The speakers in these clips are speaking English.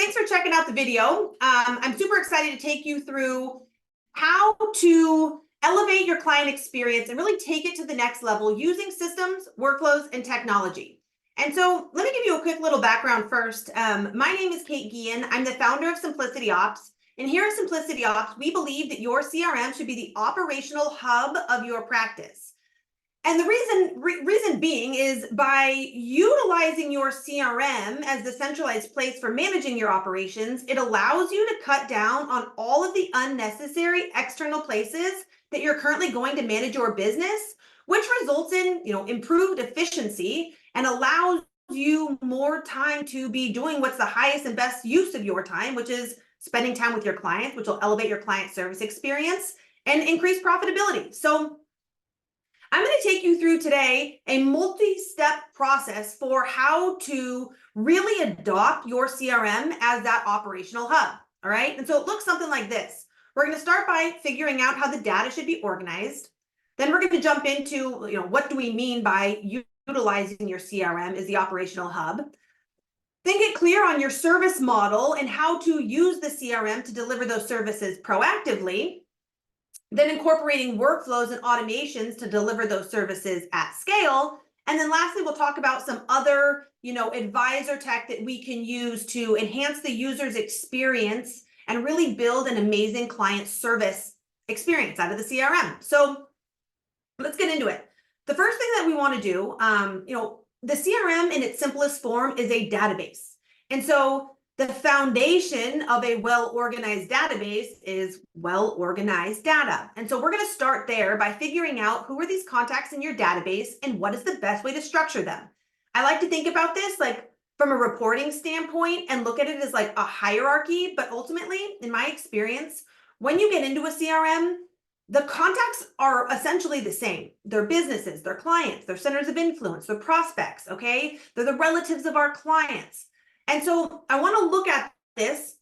thanks for checking out the video. I'm super excited to take you through how to elevate your client experience and really take it to the next level using systems, workflows, and technology. And so let me give you a quick little background first. My name is Kate Guillen. I'm the founder of Simplicity Ops. And here at Simplicity Ops, we believe that your CRM should be the operational hub of your practice. And the reason being is by utilizing your CRM as the centralized place for managing your operations, it allows you to cut down on all of the unnecessary external places that you're currently going to manage your business, which results in, improved efficiency and allows you more time to be doing what's the highest and best use of your time, which is spending time with your clients, which will elevate your client service experience and increase profitability. So I'm going to take you through today a multi-step process for how to really adopt your CRM as that operational hub. All right. And so it looks something like this. We're going to start by figuring out how the data should be organized. Then we're going to jump into, what do we mean by utilizing your CRM as the operational hub? Then get clear on your service model and how to use the CRM to deliver those services proactively. Then incorporating workflows and automations to deliver those services at scale. And then lastly, we'll talk about some other, advisor tech that we can use to enhance the user's experience and really build an amazing client service experience out of the CRM. So let's get into it. The first thing that we want to do, the CRM in its simplest form is a database. And so the foundation of a well-organized database is well-organized data. And so we're going to start there by figuring out who are these contacts in your database and what is the best way to structure them. I like to think about this like from a reporting standpoint and look at it as like a hierarchy, but ultimately, in my experience, when you get into a CRM, the contacts are essentially the same. They're businesses, they're clients, they're centers of influence, they're prospects, okay? They're the relatives of our clients. And so I want to look at this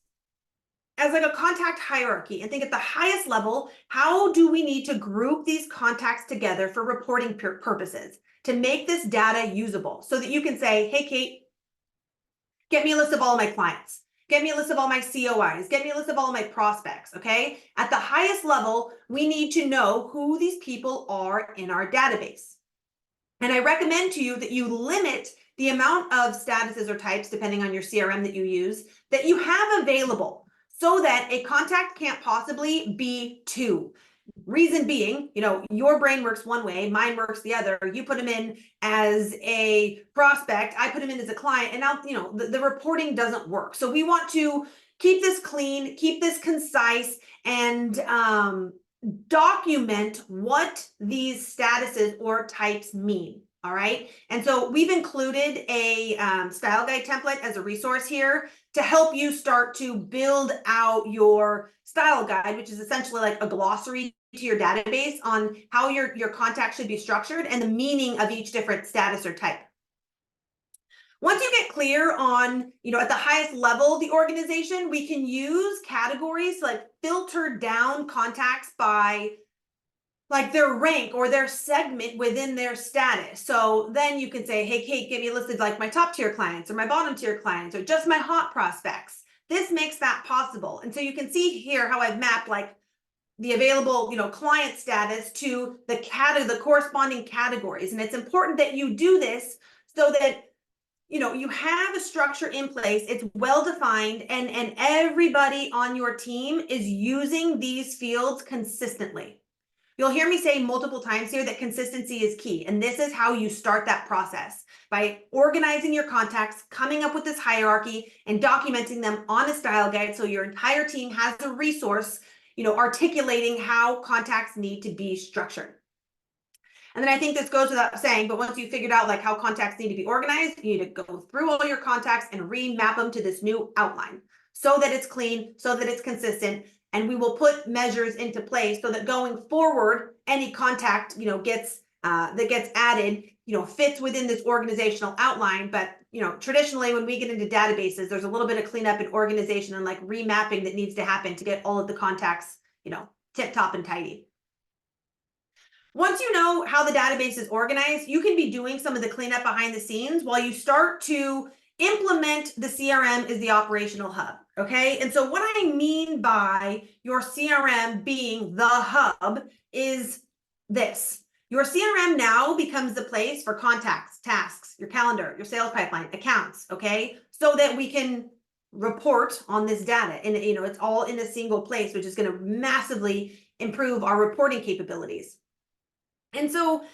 as like a contact hierarchy and think at the highest level, how do we need to group these contacts together for reporting purposes to make this data usable so that you can say, hey, Kate, get me a list of all my clients. Get me a list of all my COIs. Get me a list of all my prospects, okay? At the highest level, we need to know who these people are in our database. And I recommend to you that you limit the amount of statuses or types, depending on your CRM that you use, that you have available so that a contact can't possibly be two. Reason being, your brain works one way, mine works the other. You put them in as a prospect, I put them in as a client, and now, the reporting doesn't work. So we want to keep this clean, keep this concise, and document what these statuses or types mean. All right. And so we've included a style guide template as a resource here to help you start to build out your style guide, which is essentially like a glossary to your database on how your contact should be structured and the meaning of each different status or type. Once you get clear on, at the highest level, the organization, we can use categories to like filter down contacts by like their rank or their segment within their status. So then you can say, hey, Kate, give me a list of like my top tier clients or my bottom tier clients or just my hot prospects. This makes that possible. And so you can see here how I've mapped like the available, client status to the corresponding categories. And it's important that you do this so that, you have a structure in place, it's well-defined, and everybody on your team is using these fields consistently. You'll hear me say multiple times here that consistency is key. And this is how you start that process by organizing your contacts, coming up with this hierarchy and documenting them on a style guide. So your entire team has a resource, articulating how contacts need to be structured. And then I think this goes without saying, but once you figured out like how contacts need to be organized, you need to go through all your contacts and remap them to this new outline so that it's clean, so that it's consistent. And we will put measures into place so that going forward, any contact, gets that gets added, fits within this organizational outline. But, traditionally, when we get into databases, there's a little bit of cleanup and organization and like remapping that needs to happen to get all of the contacts, tip top and tidy. Once you know how the database is organized, you can be doing some of the cleanup behind the scenes while you start to Implement the CRM is the operational hub, okay? And so what I mean by your CRM being the hub is this. Your CRM now becomes the place for contacts, tasks, your calendar, your sales pipeline, accounts, okay? So that we can report on this data, and it's all in a single place, which is going to massively improve our reporting capabilities. And so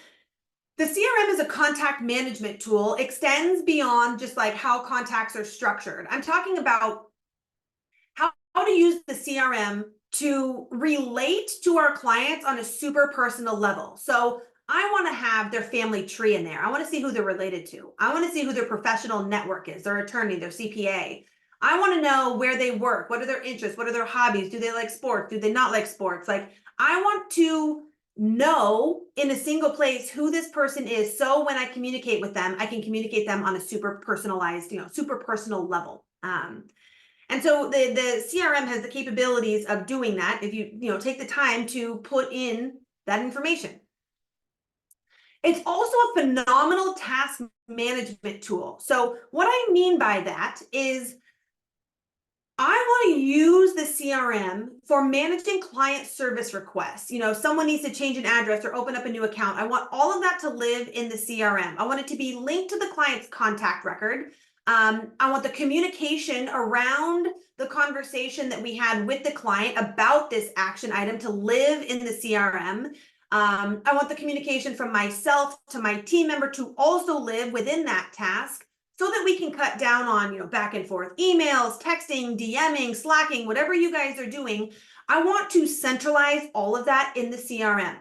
the CRM as a contact management tool extends beyond just like how contacts are structured. I'm talking about how to use the CRM to relate to our clients on a super personal level. So I want to have their family tree in there. I want to see who they're related to. I want to see who their professional network is, their attorney, their CPA. I want to know where they work. What are their interests? What are their hobbies? Do they like sports? Do they not like sports? Like, I want to know in a single place who this person is, so when I communicate with them, I can communicate them on a super personalized, super personal level. And so the CRM has the capabilities of doing that if you take the time to put in that information. It's also a phenomenal task management tool. So what I mean by that is I want to use the CRM for managing client service requests. Someone needs to change an address or open up a new account. I want all of that to live in the CRM. I want it to be linked to the client's contact record. I want the communication around the conversation that we had with the client about this action item to live in the CRM. I want the communication from myself to my team member to also live within that task, so that we can cut down on, back and forth emails, texting, DMing, slacking, whatever you guys are doing. I want to centralize all of that in the CRM.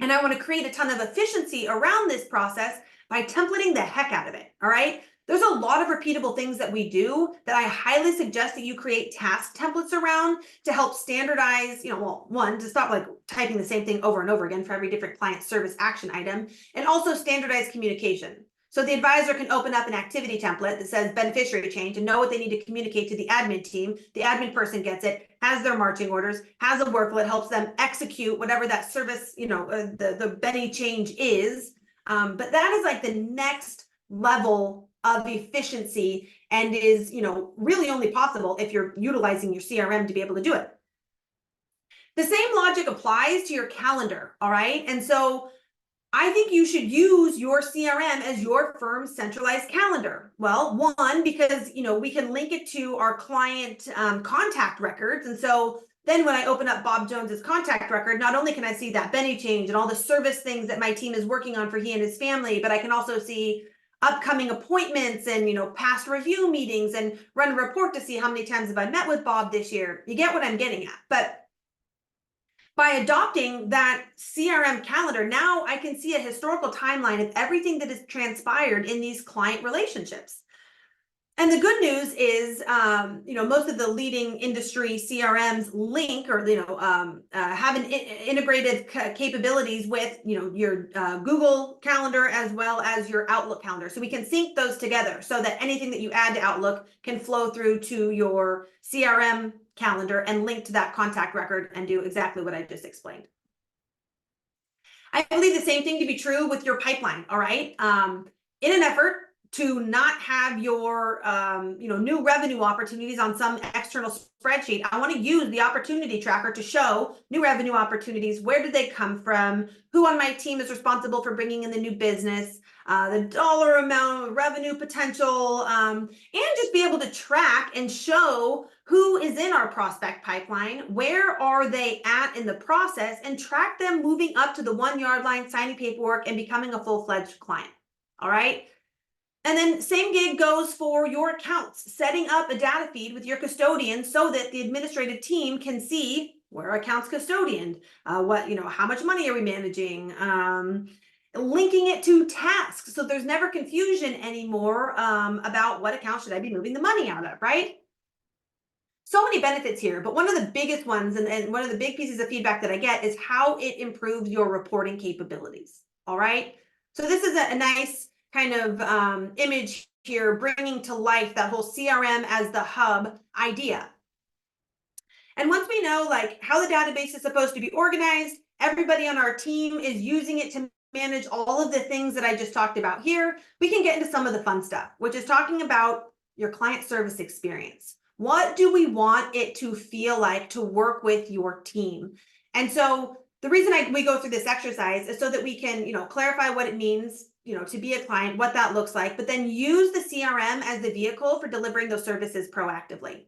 And I want to create a ton of efficiency around this process by templating the heck out of it, all right? There's a lot of repeatable things that we do that I highly suggest that you create task templates around to help standardize, one, to stop like typing the same thing over and over again for every different client service action item, and also standardize communication. So the advisor can open up an activity template that says beneficiary change and know what they need to communicate to the admin team. The admin person gets it, has their marching orders, has a workflow, helps them execute whatever that service, the Benny change is. But that is like the next level of efficiency and is, really only possible if you're utilizing your CRM to be able to do it. The same logic applies to your calendar, all right? And so I think you should use your CRM as your firm's centralized calendar. Well, one, because we can link it to our client contact records. And so then when I open up Bob Jones's contact record, not only can I see that Benny change and all the service things that my team is working on for he and his family, but I can also see upcoming appointments and past review meetings and run a report to see how many times have I met with Bob this year. You get what I'm getting at. But by adopting that CRM calendar, now I can see a historical timeline of everything that has transpired in these client relationships. And the good news is, most of the leading industry CRMs link or, have an integrated capabilities with, your Google Calendar as well as your Outlook calendar. So we can sync those together so that anything that you add to Outlook can flow through to your CRM calendar and link to that contact record and do exactly what I just explained. I believe the same thing to be true with your pipeline, all right? In an effort to not have your new revenue opportunities on some external spreadsheet, I want to use the opportunity tracker to show new revenue opportunities. Where did they come from? Who on my team is responsible for bringing in the new business? The dollar amount, revenue potential, and just be able to track and show who is in our prospect pipeline, where are they at in the process, and track them moving up to the 1 yard line, signing paperwork, and becoming a full-fledged client. All right. And then same gig goes for your accounts, setting up a data feed with your custodian so that the administrative team can see where our accounts custodian, how much money are we managing, linking it to tasks. So there's never confusion anymore about what account should I be moving the money out of, right? So many benefits here, but one of the biggest ones and one of the big pieces of feedback that I get is how it improves your reporting capabilities. All right. So this is a nice kind of image here, bringing to life that whole CRM as the hub idea. And once we know like how the database is supposed to be organized, everybody on our team is using it to manage all of the things that I just talked about here, we can get into some of the fun stuff, which is talking about your client service experience. What do we want it to feel like to work with your team? And so the reason we go through this exercise is so that we can, clarify what it means, to be a client, what that looks like, but then use the CRM as the vehicle for delivering those services proactively.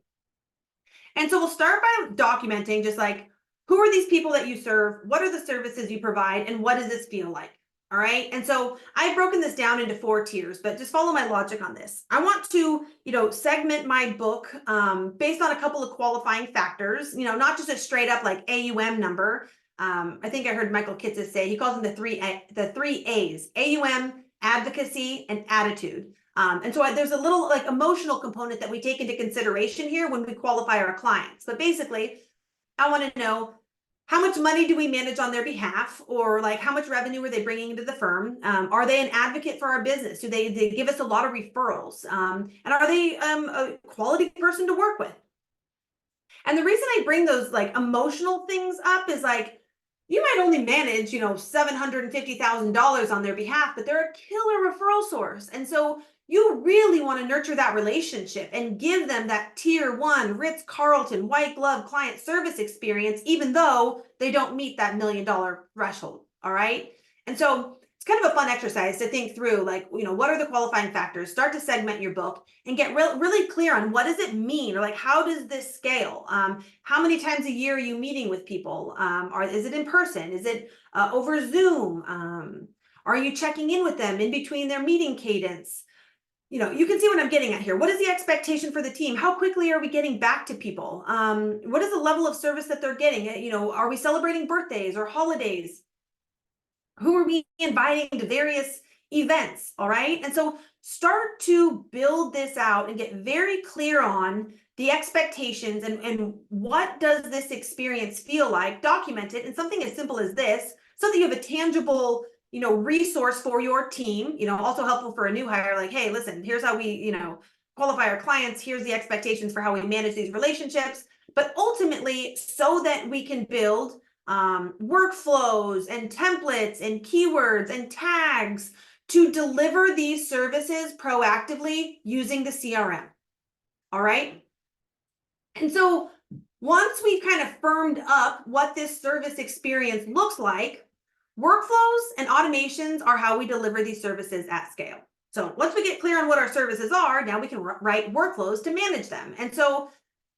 And so we'll start by documenting just like, who are these people that you serve? What are the services you provide? And what does this feel like? All right. And so I've broken this down into 4 tiers, but just follow my logic on this. I want to, segment my book based on a couple of qualifying factors, not just a straight up like AUM number. I think I heard Michael Kitces say, he calls them the three A's: AUM, advocacy, and attitude. And so there's a little like emotional component that we take into consideration here when we qualify our clients. But basically, I want to know, how much money do we manage on their behalf, or like how much revenue are they bringing into the firm? Are they an advocate for our business? Do they give us a lot of referrals? And are they a quality person to work with? And the reason I bring those like emotional things up is like, you might only manage, $750,000 on their behalf, but they're a killer referral source. And so you really want to nurture that relationship and give them that tier 1 Ritz-Carlton white glove client service experience, even though they don't meet that $1 million threshold. All right. And so it's kind of a fun exercise to think through, like, what are the qualifying factors? Start to segment your book and get really clear on what does it mean, or like, how does this scale? How many times a year are you meeting with people? Is it in person? Is it over Zoom? Are you checking in with them in between their meeting cadence? You can see what I'm getting at here. What is the expectation for the team? How quickly are we getting back to people? What is the level of service that they're getting? Are we celebrating birthdays or holidays? Who are we inviting to various events? All right. And so start to build this out and get very clear on the expectations and what does this experience feel like. Document it in something as simple as this, so that you have a tangible resource for your team. Also helpful for a new hire, like, hey, listen, here's how we qualify our clients, here's the expectations for how we manage these relationships, but ultimately so that we can build workflows and templates and keywords and tags to deliver these services proactively using the CRM. All right. And so once we've kind of firmed up what this service experience looks like, workflows and automations are how we deliver these services at scale. So once we get clear on what our services are, now we can write workflows to manage them. And so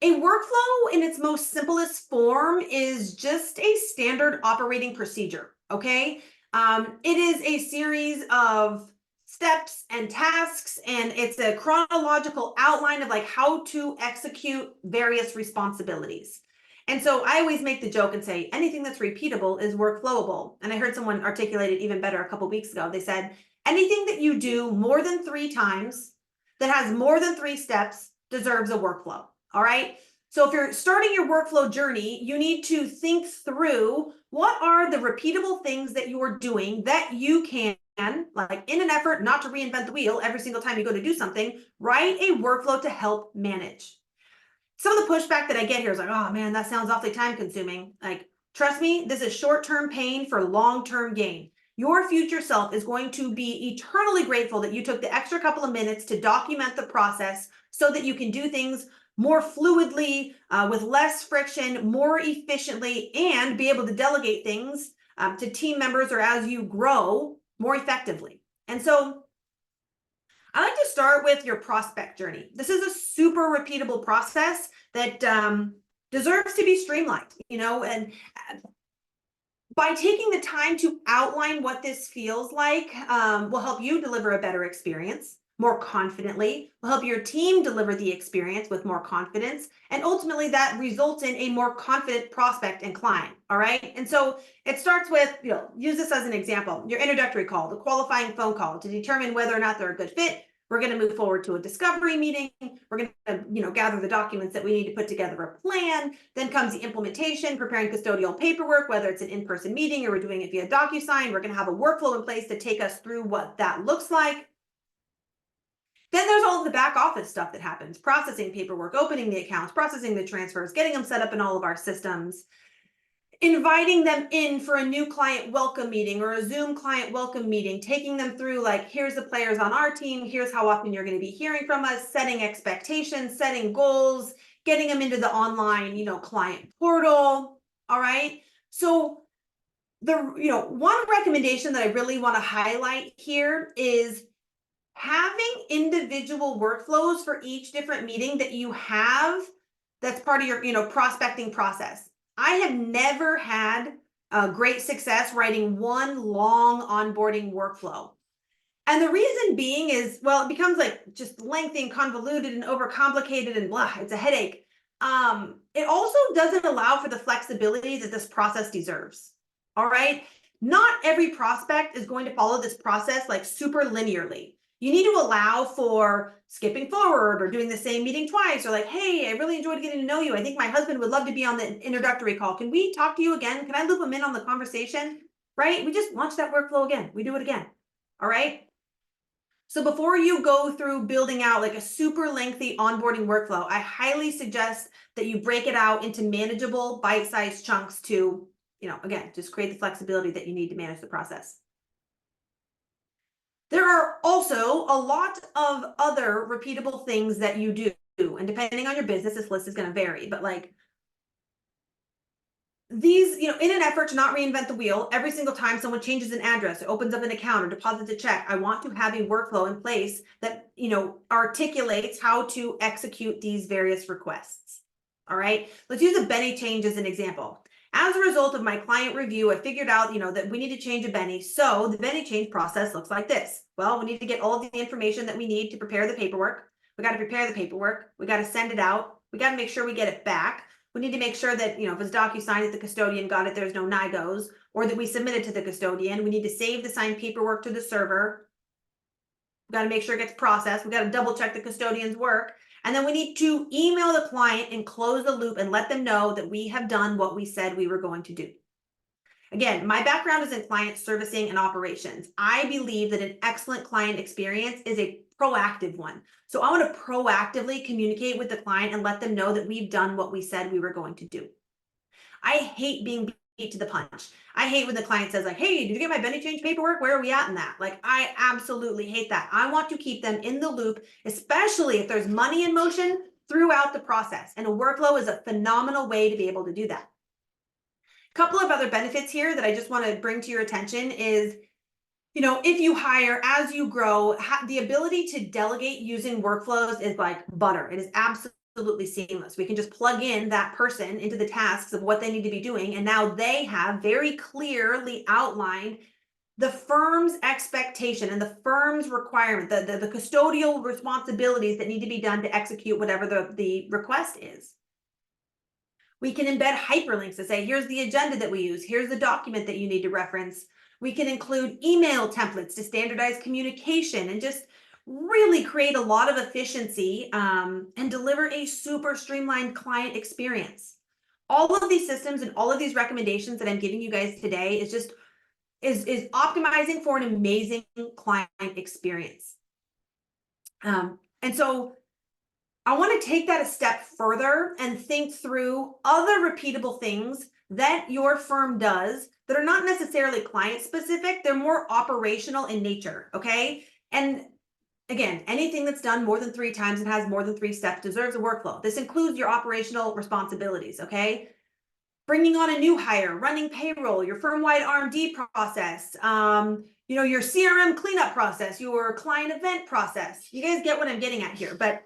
a workflow in its most simplest form is just a standard operating procedure, okay? It is a series of steps and tasks, and it's a chronological outline of like how to execute various responsibilities. And so I always make the joke and say, anything that's repeatable is workflowable. And I heard someone articulate it even better a couple of weeks ago. They said, anything that you do more than 3 times that has more than 3 steps deserves a workflow. All right. So if you're starting your workflow journey, you need to think through, what are the repeatable things that you're doing that you can, like, in an effort not to reinvent the wheel every single time you go to do something, write a workflow to help manage. Some of the pushback that I get here is like, oh man, that sounds awfully time consuming. Like, trust me, this is short-term pain for long-term gain. Your future self is going to be eternally grateful that you took the extra couple of minutes to document the process so that you can do things more fluidly, with less friction, more efficiently, and be able to delegate things to team members or as you grow more effectively. And so I like to start with your prospect journey. This is a super repeatable process that deserves to be streamlined, and by taking the time to outline what this feels like, will help you deliver a better experience more confidently, will help your team deliver the experience with more confidence, and ultimately that results in a more confident prospect and client. All right. And so it starts with, use this as an example, your introductory call, the qualifying phone call to determine whether or not they're a good fit. We're going to move forward to a discovery meeting. We're going to, gather the documents that we need to put together a plan. Then comes the implementation, preparing custodial paperwork, whether it's an in-person meeting or we're doing it via DocuSign. We're going to have a workflow in place to take us through what that looks like. Then there's all of the back office stuff that happens, processing paperwork, opening the accounts, processing the transfers, getting them set up in all of our systems. inviting them in for a new client welcome meeting or a Zoom client welcome meeting, taking them through like, here's the players on our team, here's how often you're going to be hearing from us, setting expectations, setting goals, getting them into the online, client portal. All right. So one recommendation that I really want to highlight here is having individual workflows for each different meeting that you have that's part of your prospecting process. I have never had great success writing one long onboarding workflow. And the reason being is, well, it becomes like just lengthy and convoluted and overcomplicated and blah, it's a headache. It also doesn't allow for the flexibility that this process deserves. All right. Not every prospect is going to follow this process like super linearly. You need to allow for skipping forward or doing the same meeting twice, or like, hey, I really enjoyed getting to know you. I think my husband would love to be on the introductory call. Can we talk to you again? Can I loop him in on the conversation? Right? We just launch that workflow again. We do it again. All right. So before you go through building out like a super lengthy onboarding workflow, I highly suggest that you break it out into manageable bite-sized chunks to, again, just create the flexibility that you need to manage the process. There are also a lot of other repeatable things that you do. And depending on your business, this list is going to vary, but like these, in an effort to not reinvent the wheel, every single time someone changes an address, or opens up an account, or deposits a check, I want to have a workflow in place that, articulates how to execute these various requests. All right, let's use a Benny change as an example. As a result of my client review, I figured out, that we need to change a Benny. So the Benny change process looks like this. Well, we need to get all of the information that we need to prepare the paperwork. We got to prepare the paperwork. We got to send it out. We got to make sure we get it back. We need to make sure that, if it's DocuSign, that the custodian got it, there's no NIGOs, or that we submit it to the custodian. We need to save the signed paperwork to the server. We got to make sure it gets processed. We got to double check the custodian's work. And then we need to email the client and close the loop and let them know that we have done what we said we were going to do. Again, my background is in client servicing and operations. I believe that an excellent client experience is a proactive one. So I want to proactively communicate with the client and let them know that we've done what we said we were going to do. I hate being beat to the punch. I hate when the client says like, hey, did you get my Benny change paperwork? Where are we at in that? Like, I absolutely hate that. I want to keep them in the loop, especially if there's money in motion throughout the process. And a workflow is a phenomenal way to be able to do that. A couple of other benefits here that I just want to bring to your attention is, if you hire, as you grow, the ability to delegate using workflows is like butter. It is absolutely seamless. We can just plug in that person into the tasks of what they need to be doing. And now they have very clearly outlined the firm's expectation and the firm's requirement, the custodial responsibilities that need to be done to execute whatever the request is. We can embed hyperlinks to say, here's the agenda that we use. Here's the document that you need to reference. We can include email templates to standardize communication and just really create a lot of efficiency and deliver a super streamlined client experience. All of these systems and all of these recommendations that I'm giving you guys today is optimizing for an amazing client experience. And so I want to take that a step further and think through other repeatable things that your firm does that are not necessarily client specific. They're more operational in nature. Okay. And again, anything that's done more than 3 times and has more than 3 steps deserves a workflow. This includes your operational responsibilities. Okay. Bringing on a new hire, running payroll, your firm-wide R&D process, your CRM cleanup process, your client event process. You guys get what I'm getting at here, but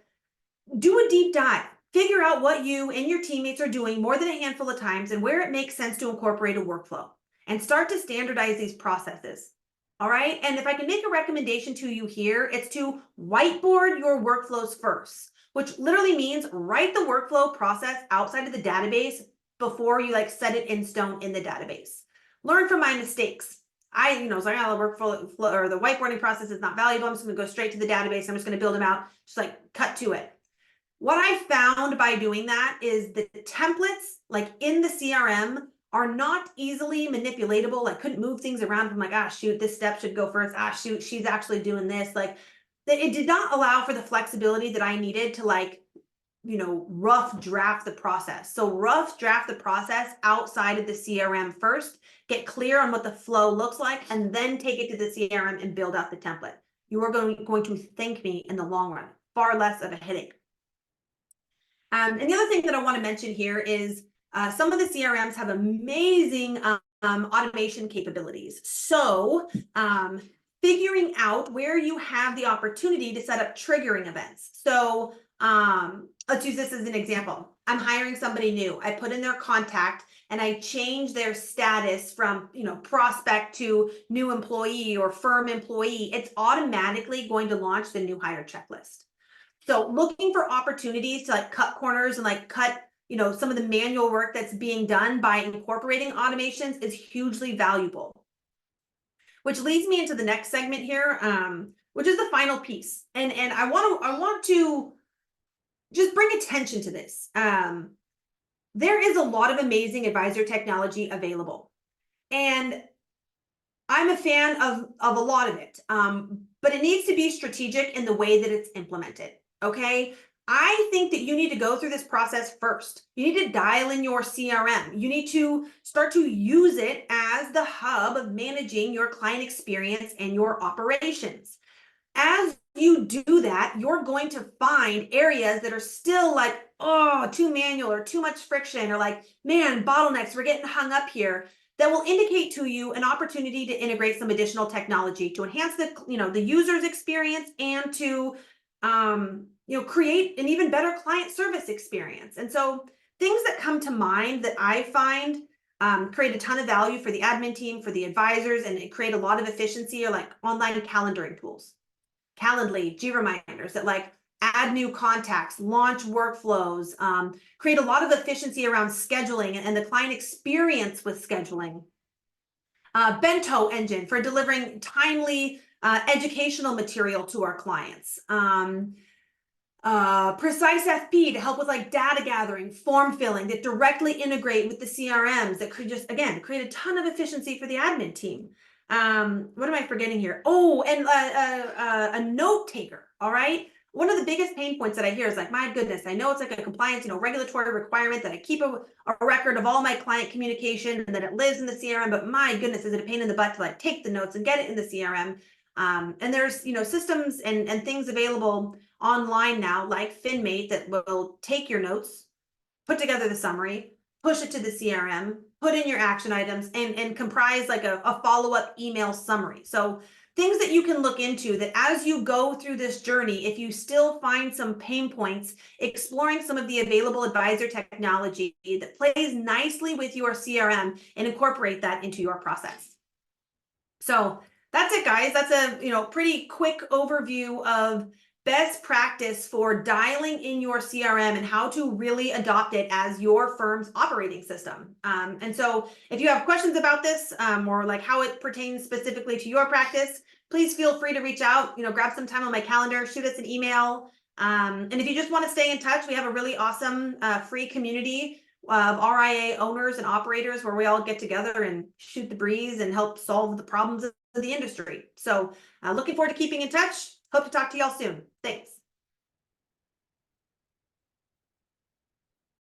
do a deep dive. Figure out what you and your teammates are doing more than a handful of times and where it makes sense to incorporate a workflow and start to standardize these processes. All right. And if I can make a recommendation to you here, it's to whiteboard your workflows first, which literally means write the workflow process outside of the database before you set it in stone in the database. Learn from my mistakes. So I got the workflow or the whiteboarding process is not valuable. I'm just going to go straight to the database. I'm just going to build them out, just cut to it. What I found by doing that is the templates in the CRM are not easily manipulatable. I couldn't move things around. I'm shoot, this step should go first. Shoot, she's actually doing this. It did not allow for the flexibility that I needed to rough draft the process. So rough draft the process outside of the CRM first, get clear on what the flow looks like, and then take it to the CRM and build out the template. You are going to thank me in the long run, far less of a headache. And the other thing that I want to mention here is some of the CRMs have amazing automation capabilities. So figuring out where you have the opportunity to set up triggering events. So let's use this as an example. I'm hiring somebody new. I put in their contact and I change their status from prospect to new employee or firm employee. It's automatically going to launch the new hire checklist. So looking for opportunities to like cut corners and like cut some of the manual work that's being done by incorporating automations is hugely valuable. Which leads me into the next segment here, which is the final piece. And I want to just bring attention to this. There is a lot of amazing advisor technology available. And I'm a fan of a lot of it, but it needs to be strategic in the way that it's implemented. Okay. I think that you need to go through this process first. You need to dial in your CRM. You need to start to use it as the hub of managing your client experience and your operations. As you do that, you're going to find areas that are still like, oh, too manual or too much friction, or like, man, bottlenecks, we're getting hung up here. That will indicate to you an opportunity to integrate some additional technology to enhance the user's experience and to create an even better client service experience. And so things that come to mind that I find create a ton of value for the admin team, for the advisors, and create a lot of efficiency are like online calendaring tools, Calendly, G reminders that like add new contacts, launch workflows, create a lot of efficiency around scheduling and the client experience with scheduling. Bento engine for delivering timely educational material to our clients. Precise FP to help with like data gathering, form filling that directly integrate with the CRMs that could just, again, create a ton of efficiency for the admin team. What am I forgetting here? Oh, and a note taker. All right. One of the biggest pain points that I hear is like, my goodness, I know it's like a compliance, regulatory requirement that I keep a record of all my client communication and that it lives in the CRM, but my goodness, is it a pain in the butt to like take the notes and get it in the CRM? And there's, systems and things available online now, like FinMate, that will take your notes, put together the summary, push it to the CRM, put in your action items, and comprise like a follow-up email summary. So things that you can look into that as you go through this journey, if you still find some pain points, exploring some of the available advisor technology that plays nicely with your CRM and incorporate that into your process. So that's it, guys. That's a pretty quick overview of best practice for dialing in your CRM and how to really adopt it as your firm's operating system. And so if you have questions about this or like how it pertains specifically to your practice, please feel free to reach out, grab some time on my calendar, shoot us an email. And if you just want to stay in touch, we have a really awesome free community of RIA owners and operators where we all get together and shoot the breeze and help solve the problems of the industry. So looking forward to keeping in touch. Hope to talk to y'all soon. Thanks.